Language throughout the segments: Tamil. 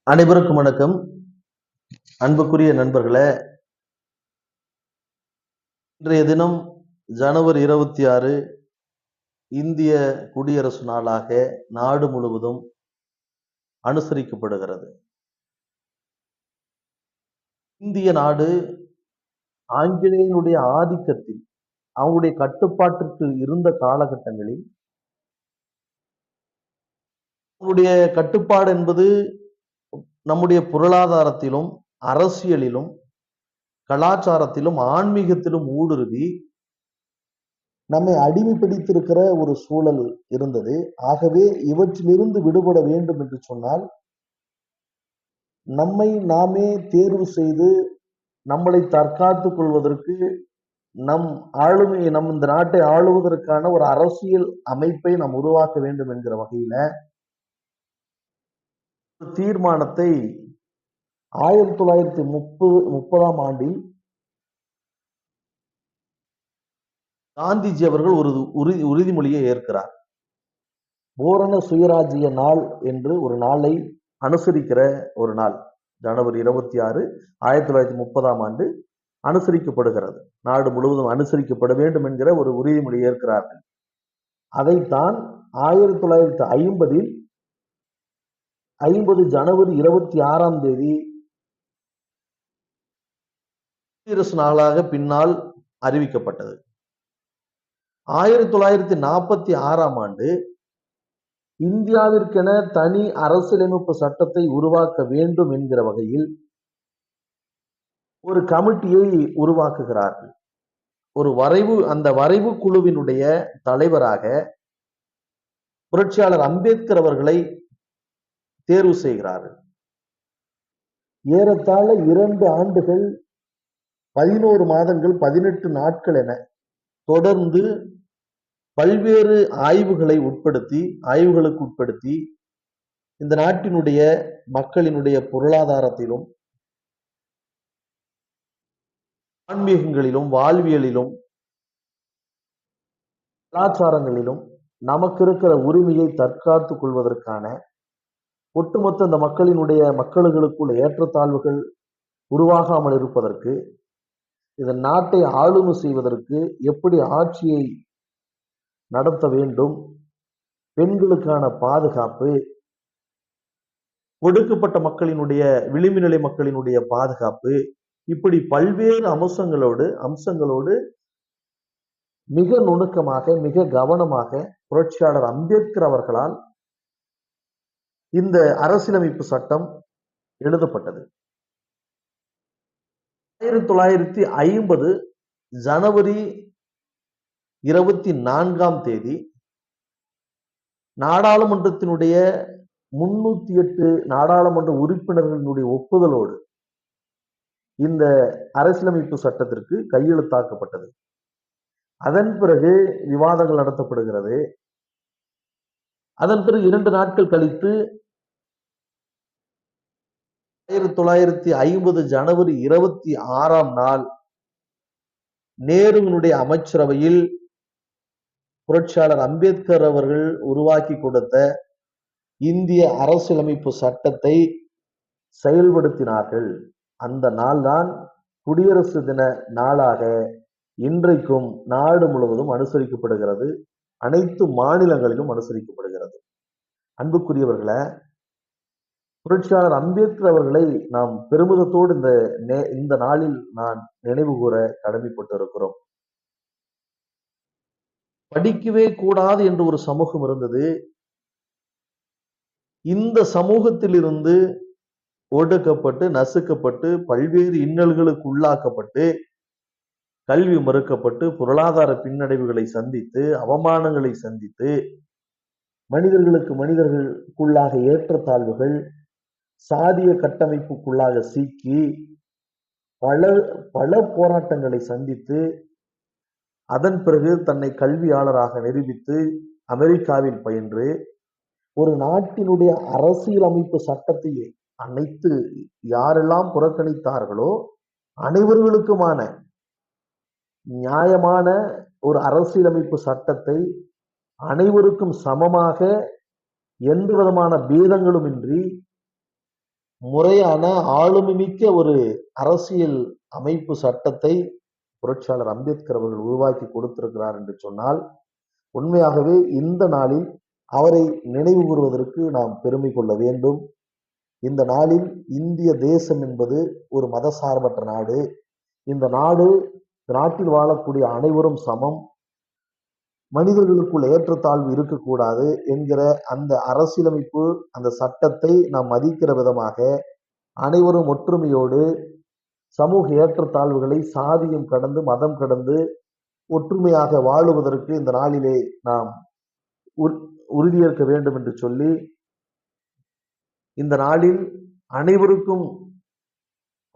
அனைவருக்கும் வணக்கம். அன்புக்குரிய நண்பர்களே, இன்றைய தினம் ஜனவரி 26 இந்திய குடியரசு நாளாக நாடு முழுவதும் அனுசரிக்கப்படுகிறது. இந்திய நாடு ஆங்கிலேயனுடைய ஆதிக்கத்தில் அவங்களுடைய கட்டுப்பாட்டிற்கு இருந்த காலகட்டங்களில் அவங்களுடைய கட்டுப்பாடு என்பது நம்முடைய பொருளாதாரத்திலும், அரசியலிலும், கலாச்சாரத்திலும், ஆன்மீகத்திலும் ஊடுருவி நம்மை அடிமைப்படுத்தியிருக்கிற ஒரு சூழல் இருந்தது. ஆகவே இவற்றிலிருந்து விடுபட வேண்டும் என்று சொன்னால் நம்மை நாமே தேர்வு செய்து நம்மளை தற்காத்துக் கொள்வதற்கு நம் இந்த நாட்டை ஆளுவதற்கான ஒரு அரசியல் அமைப்பை நாம் உருவாக்க வேண்டும் என்கிற வகையில தீர்மானத்தை 1930ஆம் ஆண்டில் காந்திஜி அவர்கள் ஒரு உறுதிமொழியை ஏற்கிறார். பூரண சுயராஜ்ய நாள் என்று ஒரு நாளை அனுசரிக்கிற ஒரு நாள் ஜனவரி 26 1930ஆம் ஆண்டு அனுசரிக்கப்படுகிறது. நாடு முழுவதும் அனுசரிக்கப்பட வேண்டும் என்கிற ஒரு உறுதிமொழி ஏற்கிறார்கள். அதைத்தான் 1950 ஜனவரி 26ஆம் தேதி குடியரசு நாளாக பின்னால் அறிவிக்கப்பட்டது. 1946ஆம் ஆண்டு இந்தியாவிற்கென தனி அரசியலமைப்பு சட்டத்தை உருவாக்க வேண்டும் என்கிற வகையில் ஒரு கமிட்டியை உருவாக்குகிறார்கள். அந்த வரைவு குழுவினுடைய தலைவராக புரட்சியாளர் அம்பேத்கர் அவர்களை தேர்வு செய்கிறார்கள். ஏறத்தாழ 2 ஆண்டுகள் 11 மாதங்கள் 18 நாட்கள் என தொடர்ந்து பல்வேறு ஆய்வுகளுக்கு உட்படுத்தி இந்த நாட்டினுடைய மக்களினுடைய பொருளாதாரத்திலும், ஆன்மீகங்களிலும், வாழ்வியலிலும், கலாச்சாரங்களிலும் நமக்கு இருக்கிற உரிமையை தற்காத்துக் கொள்வதற்கான ஒட்டுமொத்த இந்த மக்களுக்குள்ள ஏற்றத்தாழ்வுகள் உருவாகாமல் இருப்பதற்கு, இந்த நாட்டை ஆளுமை செய்வதற்கு எப்படி ஆட்சியை நடத்த வேண்டும், பெண்களுக்கான பாதுகாப்பு, ஒடுக்கப்பட்ட விளிம்பு நிலை மக்களினுடைய பாதுகாப்பு, இப்படி பல்வேறு அம்சங்களோடு மிக நுணுக்கமாக, மிக கவனமாக புரட்சியாளர் அம்பேத்கர் அவர்களால் இந்த அரசியலமைப்பு சட்டம் எழுதப்பட்டது. 1950 ஜனவரி 24ஆம் தேதி நாடாளுமன்றத்தினுடைய 308 நாடாளுமன்ற உறுப்பினர்களினுடைய ஒப்புதலோடு இந்த அரசியலமைப்பு சட்டத்திற்கு கையெழுத்தாக்கப்பட்டது. அதன் பிறகு விவாதங்கள் நடத்தப்படுகிறது. அதன் பிறகு 2 நாட்கள் கழித்து 1950 ஜனவரி 26ஆம் நாள் நேருவினுடைய அமைச்சரவையில் புரட்சியாளர் அம்பேத்கர் அவர்கள் உருவாக்கி கொடுத்த இந்திய அரசியலமைப்பு சட்டத்தை செயல்படுத்தினார்கள். அந்த நாள்தான் குடியரசு தின நாளாக இன்றைக்கும் நாடு முழுவதும் அனுசரிக்கப்படுகிறது. அனைத்து மாநிலங்களிலும் அனுசரிக்கப்படுகிறது. அன்புக்குரியவர்களே, புரட்சியாளர் அம்பேத்கர் அவர்களை நாம் பெருமிதத்தோடு இந்த நாளில் நான் நினைவு கூற கடமைப்பட்டிருக்கிறோம். படிக்கவே கூடாது என்று ஒரு சமூகம் இருந்தது. இந்த சமூகத்தில் இருந்து ஒடுக்கப்பட்டு, நசுக்கப்பட்டு, பல்வேறு இன்னல்களுக்கு உள்ளாக்கப்பட்டு, கல்வி மறுக்கப்பட்டு, பொருளாதார பின்னடைவுகளை சந்தித்து, அவமானங்களை சந்தித்து, மனிதர்களுக்குள்ளாக ஏற்றத்தாழ்வுகள், சாதிய கட்டமைப்புக்குள்ளாக சிக்கி பல போராட்டங்களை சந்தித்து, அதன் பிறகு தன்னை கல்வியாளராக நிரூபித்து அமெரிக்காவில் பயின்று ஒரு நாட்டினுடைய அரசியலமைப்பு சட்டத்தையே அனைத்து யாரெல்லாம் புறக்கணித்தார்களோ அனைவர்களுக்குமான நியாயமான ஒரு அரசியலமைப்பு சட்டத்தை அனைவருக்கும் சமமாக எந்த விதமான பேதங்களும் இன்றி முறையான ஆளுமைமிக்க ஒரு அரசியல் அமைப்பு சட்டத்தை புரட்சியாளர் அம்பேத்கர் அவர்கள் உருவாக்கி கொடுத்திருக்கிறார் என்று சொன்னால், உண்மையாகவே இந்த நாளில் அவரை நினைவு கூறுவதற்கு நாம் பெருமை கொள்ள வேண்டும். இந்த நாளில் இந்திய தேசம் என்பது ஒரு மதசார்பற்ற நாடு. இந்த நாட்டில் வாழக்கூடிய அனைவரும் சமம். மனிதர்களுக்குள் ஏற்றத்தாழ்வு இருக்கக்கூடாது என்கிற அந்த அரசியலமைப்பு, அந்த சட்டத்தை நாம் மதிக்கிற விதமாக அனைவரும் ஒற்றுமையோடு சமூக ஏற்றத்தாழ்வுகளை சாதியம் கடந்து, மதம் கடந்து ஒற்றுமையாக வாழுவதற்கு இந்த நாளிலே நாம் உறுதியேற்க வேண்டும் என்று சொல்லி, இந்த நாளில் அனைவருக்கும்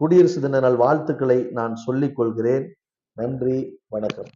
குடியரசு தின நல் வாழ்த்துக்களை நான் சொல்லிக் கொள்கிறேன். நன்றி, வணக்கம்.